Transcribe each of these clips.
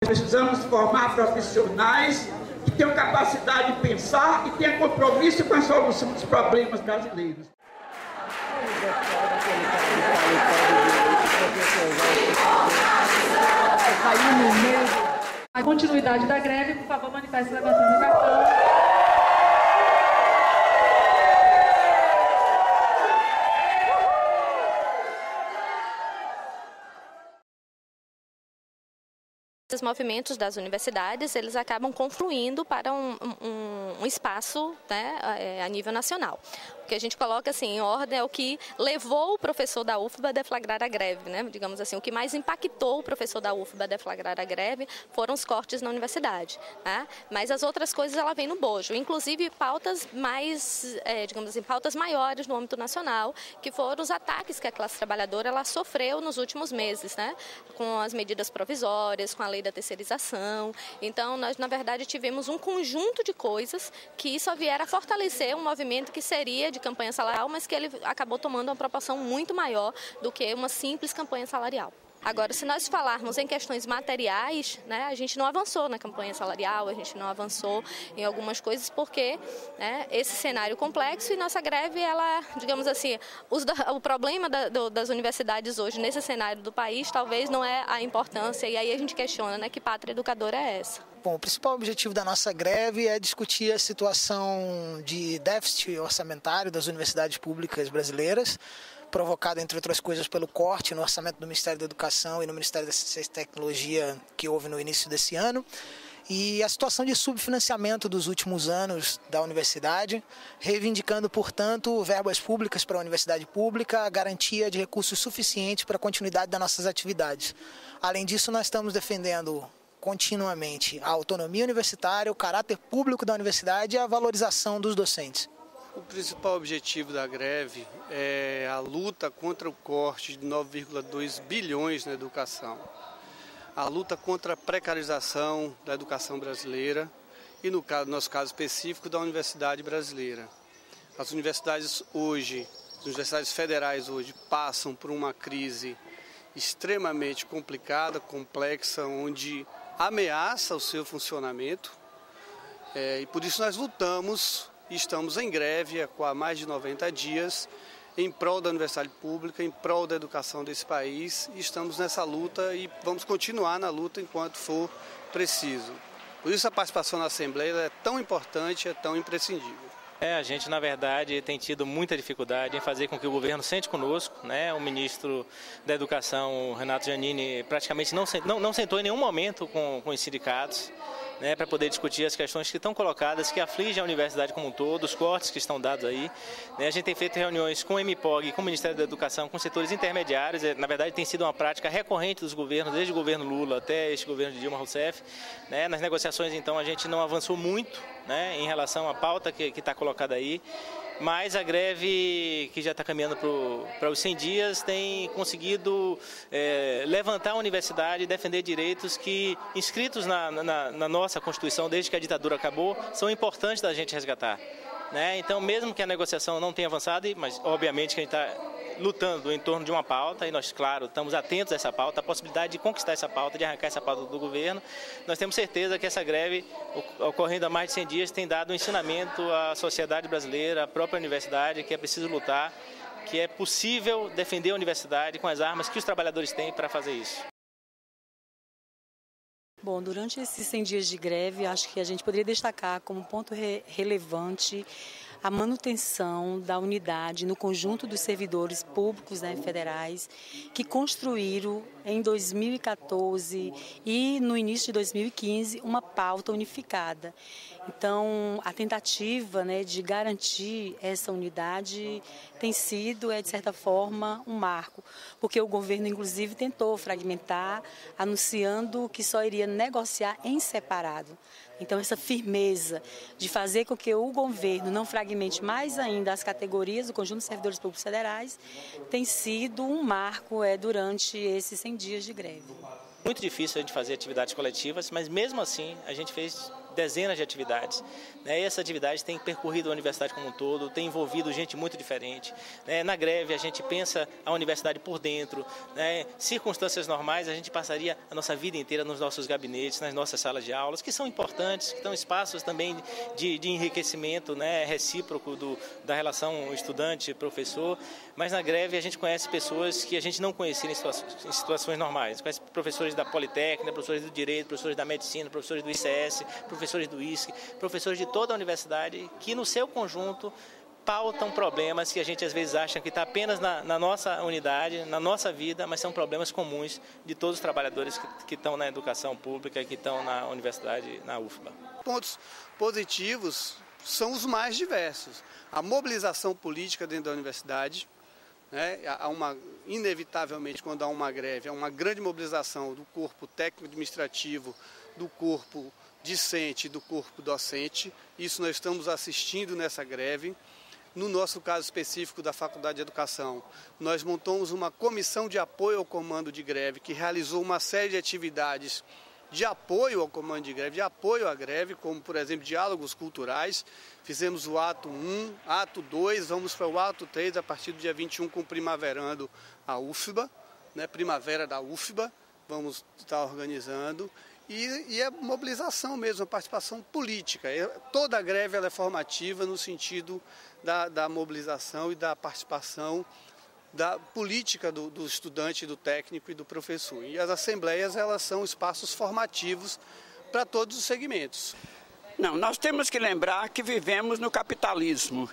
Precisamos formar profissionais que tenham capacidade de pensar e tenham compromisso com a solução dos problemas brasileiros. A continuidade da greve, por favor, manifeste levantando o cartão. Esses movimentos das universidades, eles acabam confluindo para um espaço, né, a nível nacional. O que a gente coloca assim, em ordem é o que levou o professor da UFBA a deflagrar a greve, né? Digamos assim, o que mais impactou o professor da UFBA a deflagrar a greve foram os cortes na universidade, né? Mas as outras coisas ela vem no bojo, inclusive pautas mais, digamos assim, pautas maiores no âmbito nacional, que foram os ataques que a classe trabalhadora ela sofreu nos últimos meses, né? Com as medidas provisórias, com a lei da terceirização. Então, nós, na verdade, tivemos um conjunto de coisas que só vieram a fortalecer um movimento que seria de campanha salarial, mas que ele acabou tomando uma proporção muito maior do que uma simples campanha salarial. Agora, se nós falarmos em questões materiais, né, a gente não avançou na campanha salarial, a gente não avançou em algumas coisas porque, né, esse cenário complexo e nossa greve, ela, digamos assim, o problema das universidades hoje nesse cenário do país talvez não é a importância, e aí a gente questiona, né, que pátria educadora é essa. Bom, o principal objetivo da nossa greve é discutir a situação de déficit orçamentário das universidades públicas brasileiras, provocado, entre outras coisas, pelo corte no orçamento do Ministério da Educação e no Ministério da Ciência e Tecnologia que houve no início desse ano, e a situação de subfinanciamento dos últimos anos da universidade, reivindicando, portanto, verbas públicas para a universidade pública, a garantia de recursos suficientes para a continuidade das nossas atividades. Além disso, nós estamos defendendo continuamente a autonomia universitária, o caráter público da universidade e a valorização dos docentes. O principal objetivo da greve é a luta contra o corte de 9,2 bilhões na educação, a luta contra a precarização da educação brasileira e, no nosso caso específico, da universidade brasileira. As universidades hoje, as universidades federais hoje, passam por uma crise extremamente complicada, complexa, onde ameaça o seu funcionamento, e por isso nós lutamos e estamos em greve há mais de 90 dias em prol da universidade pública, em prol da educação desse país, e estamos nessa luta e vamos continuar na luta enquanto for preciso. Por isso a participação na Assembleia é tão importante, é tão imprescindível. A gente, na verdade, tem tido muita dificuldade em fazer com que o governo sente conosco, né? O ministro da Educação, Renato Giannini, praticamente não sentou em nenhum momento com os sindicatos, né, para poder discutir as questões que estão colocadas, que afligem a universidade como um todo, os cortes que estão dados aí. A gente tem feito reuniões com o MPOG, com o Ministério da Educação, com setores intermediários. Na verdade, tem sido uma prática recorrente dos governos, desde o governo Lula até este governo de Dilma Rousseff. Nas negociações, então, a gente não avançou muito, né, em relação à pauta que está colocada aí. Mas a greve, que já está caminhando para os 100 dias, tem conseguido levantar a universidade e defender direitos que, inscritos na nossa Constituição, desde que a ditadura acabou, são importantes da gente resgatar. Então, mesmo que a negociação não tenha avançado, mas obviamente que a gente está lutando em torno de uma pauta, e nós, claro, estamos atentos a essa pauta, a possibilidade de conquistar essa pauta, de arrancar essa pauta do governo. Nós temos certeza que essa greve, ocorrendo há mais de 100 dias, tem dado um ensinamento à sociedade brasileira, à própria universidade, que é preciso lutar, que é possível defender a universidade com as armas que os trabalhadores têm para fazer isso. Bom, durante esses 100 dias de greve, acho que a gente poderia destacar como ponto relevante a manutenção da unidade no conjunto dos servidores públicos, né, federais, que construíram em 2014 e no início de 2015 uma pauta unificada. Então, a tentativa, né, de garantir essa unidade tem sido, de certa forma, um marco, porque o governo, inclusive, tentou fragmentar, anunciando que só iria negociar em separado. Então, essa firmeza de fazer com que o governo não fragmente mais ainda as categorias do conjunto de servidores públicos federais tem sido um marco durante esses 100 dias de greve. Muito difícil a gente fazer atividades coletivas, mas mesmo assim a gente fez dezenas de atividades. Né? E essa atividade tem percorrido a universidade como um todo, tem envolvido gente muito diferente. Né? Na greve a gente pensa a universidade por dentro. Né? Circunstâncias normais a gente passaria a nossa vida inteira nos nossos gabinetes, nas nossas salas de aulas, que são importantes, que são espaços também de enriquecimento, né? Recíproco da relação estudante-professor. Mas na greve a gente conhece pessoas que a gente não conhecia em situações normais. Conhece professores da Politécnica, professores do Direito, professores da Medicina, professores do ICS, professores do ISC, professores de toda a universidade que no seu conjunto pautam problemas que a gente às vezes acha que está apenas na nossa unidade, na nossa vida, mas são problemas comuns de todos os trabalhadores que estão na educação pública, que estão na universidade, na UFBA. Pontos positivos são os mais diversos. A mobilização política dentro da universidade, né? Inevitavelmente, quando há uma greve, há uma grande mobilização do corpo técnico-administrativo, do corpo discente, do corpo docente. Isso nós estamos assistindo nessa greve. No nosso caso específico da Faculdade de Educação, nós montamos uma comissão de apoio ao comando de greve, que realizou uma série de atividades de apoio ao comando de greve, de apoio à greve, como, por exemplo, diálogos culturais. Fizemos o ato 1, ato 2, vamos para o ato 3, a partir do dia 21, com o Primaverando a UFBA, né, Primavera da UFBA, vamos estar organizando. E é mobilização mesmo, a participação política. Toda a greve ela é formativa no sentido da mobilização e da participação da política do estudante, do técnico e do professor. E as assembleias elas são espaços formativos para todos os segmentos. Não, nós temos que lembrar que vivemos no capitalismo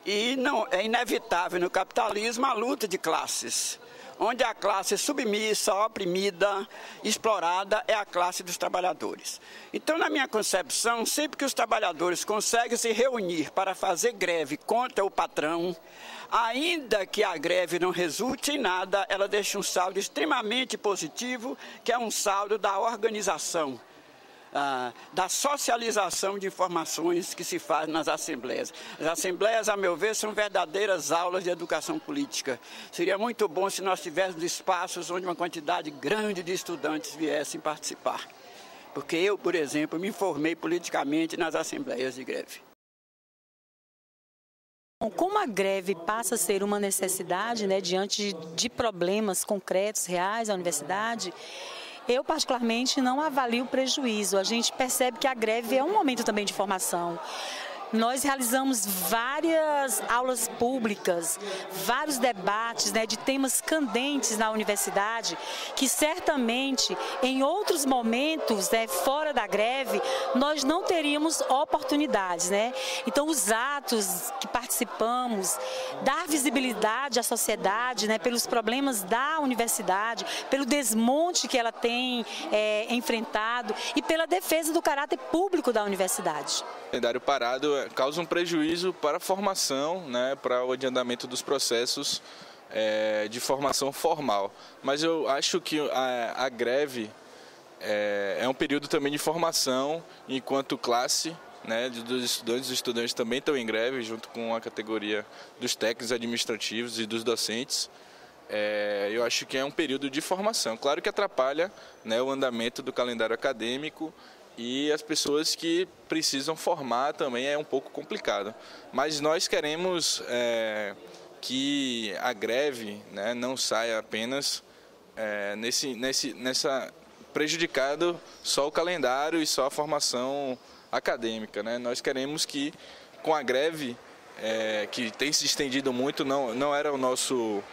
e não é inevitável no capitalismo a luta de classes, onde a classe submissa, oprimida, explorada é a classe dos trabalhadores. Então, na minha concepção, sempre que os trabalhadores conseguem se reunir para fazer greve contra o patrão, ainda que a greve não resulte em nada, ela deixa um saldo extremamente positivo, que é um saldo da organização, da socialização de informações que se faz nas assembleias. As assembleias, a meu ver, são verdadeiras aulas de educação política. Seria muito bom se nós tivéssemos espaços onde uma quantidade grande de estudantes viessem participar. Porque eu, por exemplo, me formei politicamente nas assembleias de greve. Como a greve passa a ser uma necessidade, né, diante de problemas concretos, reais à universidade, eu, particularmente, não avalio o prejuízo. A gente percebe que a greve é um momento também de formação. Nós realizamos várias aulas públicas, vários debates, né, de temas candentes na universidade, que certamente em outros momentos, né, fora da greve, nós não teríamos oportunidades, né? Então, os atos que participamos, dar visibilidade à sociedade, né, pelos problemas da universidade, pelo desmonte que ela tem enfrentado e pela defesa do caráter público da universidade. O calendário parado causa um prejuízo para a formação, né, para o adiantamento dos processos de formação formal. Mas eu acho que a greve é um período também de formação enquanto classe, né, dos estudantes. Os estudantes também estão em greve, junto com a categoria dos técnicos administrativos e dos docentes. Eu acho que é um período de formação. Claro que atrapalha, né, o andamento do calendário acadêmico, e as pessoas que precisam formar também é um pouco complicado. Mas nós queremos que a greve, né, não saia apenas nessa prejudicado só o calendário e só a formação acadêmica, né? Nós queremos que com a greve, que tem se estendido muito, não era o nosso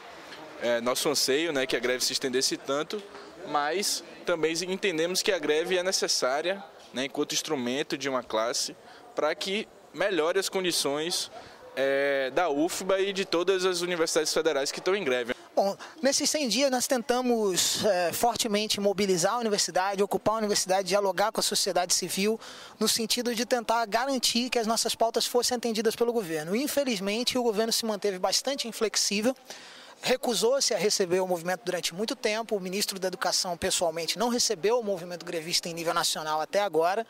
anseio, né, que a greve se estendesse tanto, mas também entendemos que a greve é necessária, né, enquanto instrumento de uma classe, para que melhore as condições da UFBA e de todas as universidades federais que estão em greve. Bom, nesses 100 dias nós tentamos fortemente mobilizar a universidade, ocupar a universidade, dialogar com a sociedade civil, no sentido de tentar garantir que as nossas pautas fossem atendidas pelo governo. Infelizmente, o governo se manteve bastante inflexível, recusou-se a receber o movimento durante muito tempo. O ministro da Educação, pessoalmente, não recebeu o movimento grevista em nível nacional até agora.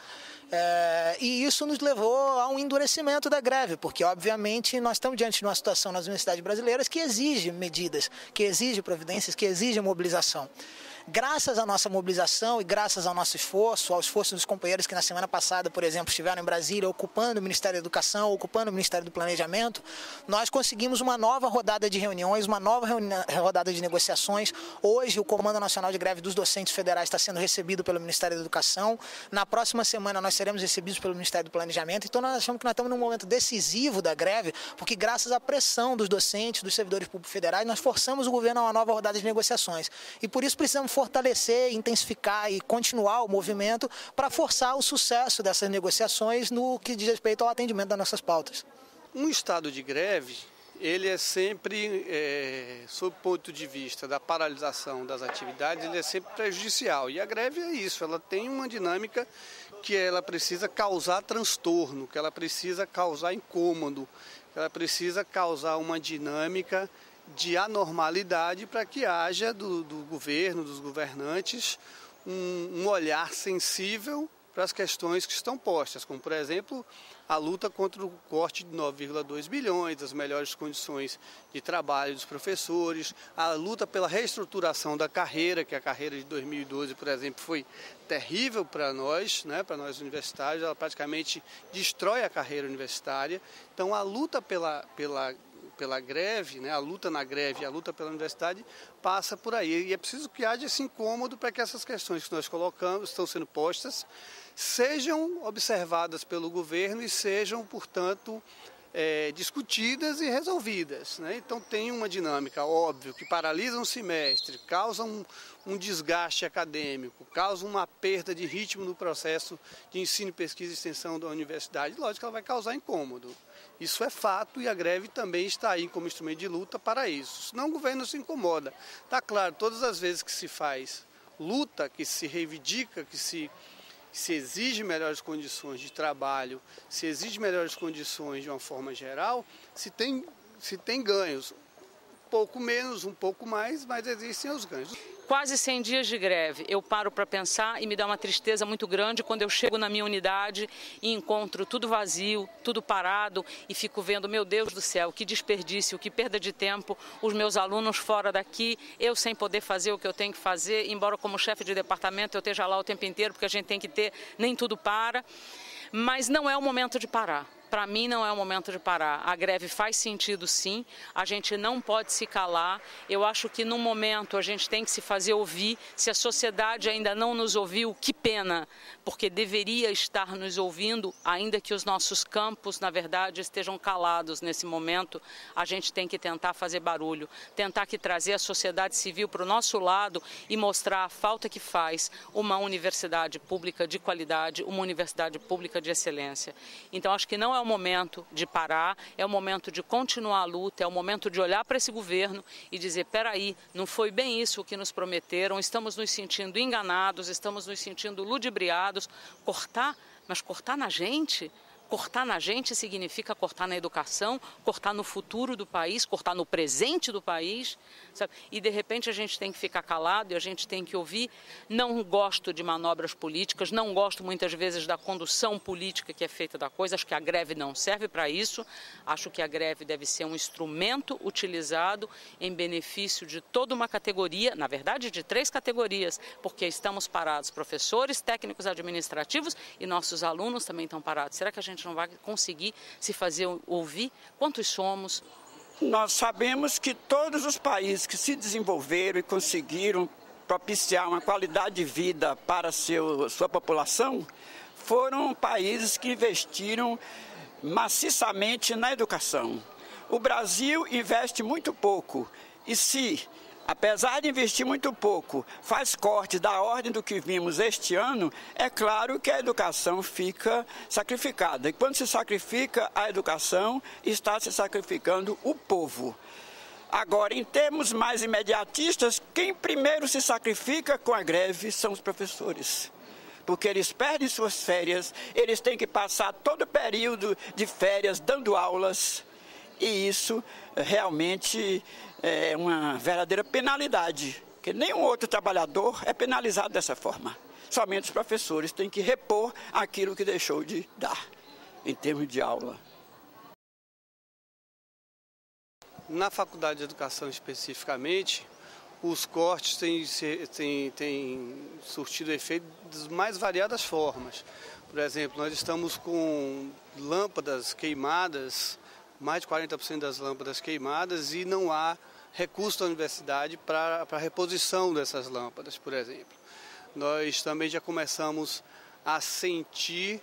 E isso nos levou a um endurecimento da greve, porque, obviamente, nós estamos diante de uma situação nas universidades brasileiras que exige medidas, que exige providências, que exige mobilização. Graças à nossa mobilização e graças ao nosso esforço, ao esforço dos companheiros que na semana passada, por exemplo, estiveram em Brasília ocupando o Ministério da Educação, ocupando o Ministério do Planejamento, nós conseguimos uma nova rodada de reuniões, uma nova rodada de negociações. Hoje, o Comando Nacional de Greve dos Docentes Federais está sendo recebido pelo Ministério da Educação. Na próxima semana, nós seremos recebidos pelo Ministério do Planejamento. Então, nós achamos que nós estamos num momento decisivo da greve, porque graças à pressão dos docentes, dos servidores públicos federais, nós forçamos o governo a uma nova rodada de negociações. E por isso precisamos fortalecer, intensificar e continuar o movimento para forçar o sucesso dessas negociações no que diz respeito ao atendimento das nossas pautas. Um estado de greve, ele é sempre, sob o ponto de vista da paralisação das atividades, ele é sempre prejudicial. E a greve é isso, ela tem uma dinâmica que ela precisa causar transtorno, que ela precisa causar incômodo, que ela precisa causar uma dinâmica de anormalidade para que haja do governo, dos governantes, um olhar sensível para as questões que estão postas, como, por exemplo, a luta contra o corte de 9,2 bilhões, as melhores condições de trabalho dos professores, a luta pela reestruturação da carreira, que a carreira de 2012, por exemplo, foi terrível para nós universitários, ela praticamente destrói a carreira universitária. Então, a luta pela greve, a luta na greve e a luta pela universidade passa por aí. E é preciso que haja esse incômodo para que essas questões que nós colocamos, estão sendo postas, sejam observadas pelo governo e sejam, portanto, discutidas e resolvidas. Então tem uma dinâmica, óbvio, que paralisa um semestre, causa um desgaste acadêmico, causa uma perda de ritmo no processo de ensino, pesquisa e extensão da universidade. Lógico que ela vai causar incômodo. Isso é fato e a greve também está aí como instrumento de luta para isso. Senão o governo se incomoda. Está claro, todas as vezes que se faz luta, que se reivindica, que se exige melhores condições de trabalho, se exige melhores condições de uma forma geral, se tem ganhos. Um pouco menos, um pouco mais, mas existem os ganhos. Quase 100 dias de greve. Eu paro para pensar e me dá uma tristeza muito grande quando eu chego na minha unidade e encontro tudo vazio, tudo parado e fico vendo, meu Deus do céu, que desperdício, que perda de tempo, os meus alunos fora daqui, eu sem poder fazer o que eu tenho que fazer, embora como chefe de departamento eu esteja lá o tempo inteiro, porque a gente tem que ter, nem tudo para, mas não é o momento de parar. Para mim não é o momento de parar. A greve faz sentido sim, a gente não pode se calar. Eu acho que no momento a gente tem que se fazer ouvir. Se a sociedade ainda não nos ouviu, que pena, porque deveria estar nos ouvindo, ainda que os nossos campos, na verdade, estejam calados nesse momento. A gente tem que tentar fazer barulho, tentar que trazer a sociedade civil para o nosso lado e mostrar a falta que faz uma universidade pública de qualidade, uma universidade pública de excelência. Então acho que não é o momento de parar, é o momento de continuar a luta, é o momento de olhar para esse governo e dizer, peraí, não foi bem isso que nos prometeram, estamos nos sentindo enganados, estamos nos sentindo ludibriados. Cortar, mas cortar na gente? Cortar na gente significa cortar na educação, cortar no futuro do país, cortar no presente do país, sabe? E de repente a gente tem que ficar calado e a gente tem que ouvir. Não gosto de manobras políticas, não gosto muitas vezes da condução política que é feita da coisa, acho que a greve não serve para isso, acho que a greve deve ser um instrumento utilizado em benefício de toda uma categoria, na verdade de 3 categorias, porque estamos parados, professores, técnicos administrativos e nossos alunos também estão parados. Será que a gente não vai conseguir se fazer ouvir? Quantos somos? Nós sabemos que todos os países que se desenvolveram e conseguiram propiciar uma qualidade de vida para sua população foram países que investiram maciçamente na educação. O Brasil investe muito pouco e apesar de investir muito pouco, faz corte da ordem do que vimos este ano, é claro que a educação fica sacrificada. E quando se sacrifica a educação, está se sacrificando o povo. Agora, em termos mais imediatistas, quem primeiro se sacrifica com a greve são os professores. Porque eles perdem suas férias, eles têm que passar todo o período de férias dando aulas. E isso realmente é uma verdadeira penalidade, porque nenhum outro trabalhador é penalizado dessa forma. Somente os professores têm que repor aquilo que deixou de dar, em termos de aula. Na Faculdade de Educação especificamente, os cortes têm surtido efeito das mais variadas formas. Por exemplo, nós estamos com lâmpadas queimadas, mais de 40% das lâmpadas queimadas, e não há recurso da universidade para a reposição dessas lâmpadas, por exemplo. Nós também já começamos a sentir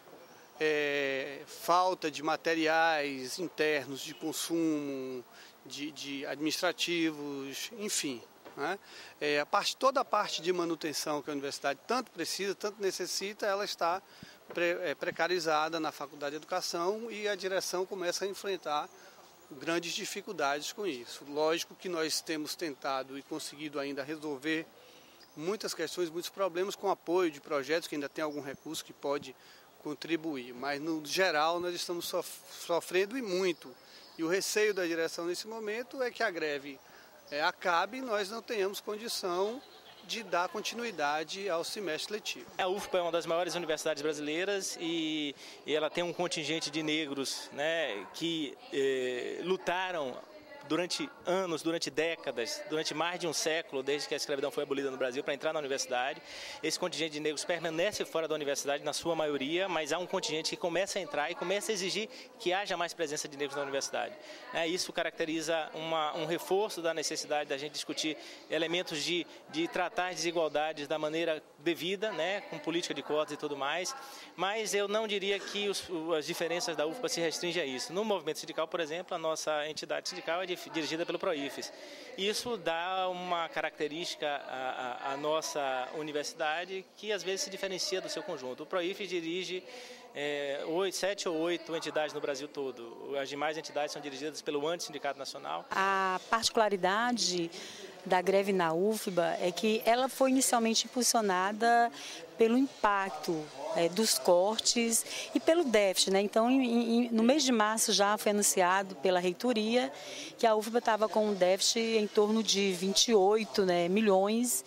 falta de materiais internos de consumo, de administrativos, enfim. Né? Toda a parte de manutenção que a universidade tanto precisa, tanto necessita, ela está precarizada na Faculdade de Educação, e a direção começa a enfrentar grandes dificuldades com isso. Lógico que nós temos tentado e conseguido ainda resolver muitas questões, muitos problemas com apoio de projetos que ainda tem algum recurso que pode contribuir, mas no geral nós estamos sofrendo e muito. E o receio da direção nesse momento é que a greve acabe e nós não tenhamos condição de dar continuidade ao semestre letivo. A UFBA é uma das maiores universidades brasileiras e ela tem um contingente de negros, né, que lutaram durante anos, durante décadas, durante mais de um século, desde que a escravidão foi abolida no Brasil, para entrar na universidade. Esse contingente de negros permanece fora da universidade, na sua maioria, mas há um contingente que começa a entrar e começa a exigir que haja mais presença de negros na universidade. Isso caracteriza um reforço da necessidade da gente discutir elementos de tratar as desigualdades da maneira devida, né, com política de cotas e tudo mais, mas eu não diria que as diferenças da UFBA se restringem a isso. No movimento sindical, por exemplo, a nossa entidade sindical é dirigida pelo PROIFES. Isso dá uma característica à nossa universidade que às vezes se diferencia do seu conjunto. O PROIFES dirige 7 ou 8 entidades no Brasil todo. As demais entidades são dirigidas pelo Antissindicato Nacional. A particularidade da greve na UFBA é que ela foi inicialmente impulsionada pelo impacto dos cortes e pelo déficit, né? Então, no mês de março já foi anunciado pela reitoria que a UFBA estava com um déficit em torno de 28 milhões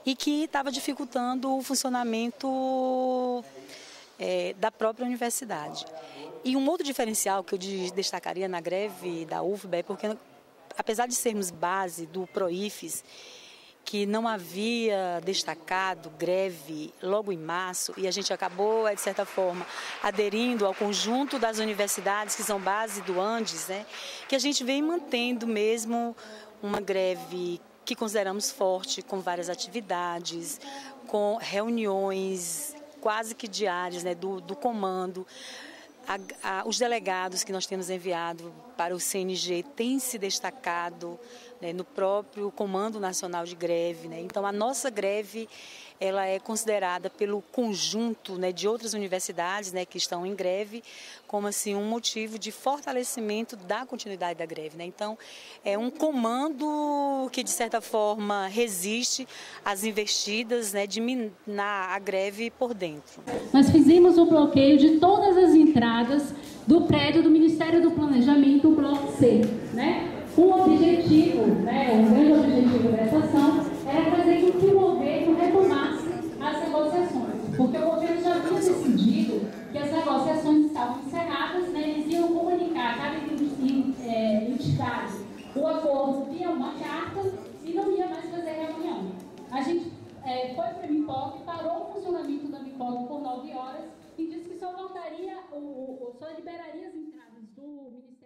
e que estava dificultando o funcionamento da própria universidade. E um outro diferencial que eu destacaria na greve da UFBA é porque, apesar de sermos base do PROIFES, que não havia destacado greve logo em março, e a gente acabou, de certa forma, aderindo ao conjunto das universidades que são base do Andes, né, que a gente vem mantendo mesmo uma greve que consideramos forte, com várias atividades, com reuniões quase que diárias, né, do comando. Os delegados que nós temos enviado para o CNG têm se destacado, né, no próprio Comando Nacional de Greve, né? Então, a nossa greve ela é considerada pelo conjunto, né, de outras universidades, né, que estão em greve como assim, um motivo de fortalecimento da continuidade da greve, né? Então, é um comando que, de certa forma, resiste às investidas, né, de minar a greve por dentro. Nós fizemos o bloqueio de todas as entradas do prédio do Ministério do Planejamento, o Bloco C, né? O objetivo, né, o grande objetivo dessa ação era fazer com que o governo retomasse as negociações, porque o governo já havia decidido que as negociações estavam encerradas, né, eles iam comunicar a cada entidade o acordo via uma carta e não ia mais fazer reunião. A gente foi para a MIPOG, parou o funcionamento da MIPOG por 9 horas e disse que só voltaria, só liberaria as entradas do Ministério